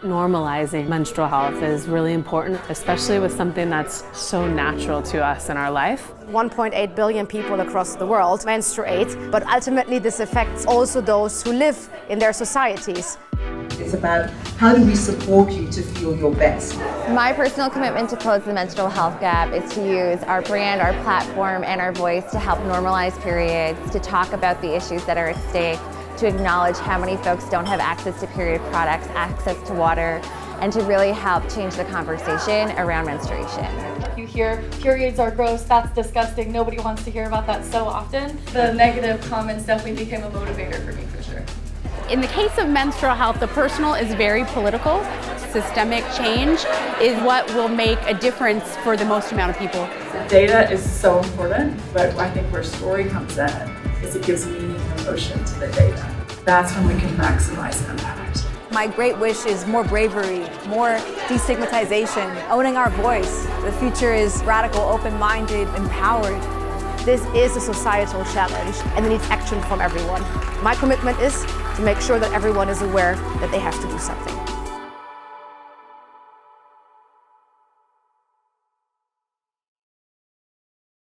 Normalizing menstrual health is really important, especially with something that's so natural to us in our life. 1.8 billion people across the world menstruate, but ultimately this affects also those who live in their societies. It's about how do we support you to feel your best. My personal commitment to close the menstrual health gap is to use our brand, our platform, and our voice to help normalize periods, to talk about the issues that are at stake, to acknowledge how many folks don't have access to period products, access to water, and to really help change the conversation around menstruation. You hear periods are gross, that's disgusting, nobody wants to hear about that so often. The negative comments definitely became a motivator for me for sure. In the case of menstrual health, the personal is very political. Systemic change is what will make a difference for the most amount of people. The data is so important, but I think where story comes in is it gives meaning and emotion to the data. That's when we can maximize impact. My great wish is more bravery, more destigmatization, owning our voice. The future is radical, open-minded, empowered. This is a societal challenge and it needs action from everyone. My commitment is to make sure that everyone is aware that they have to do something.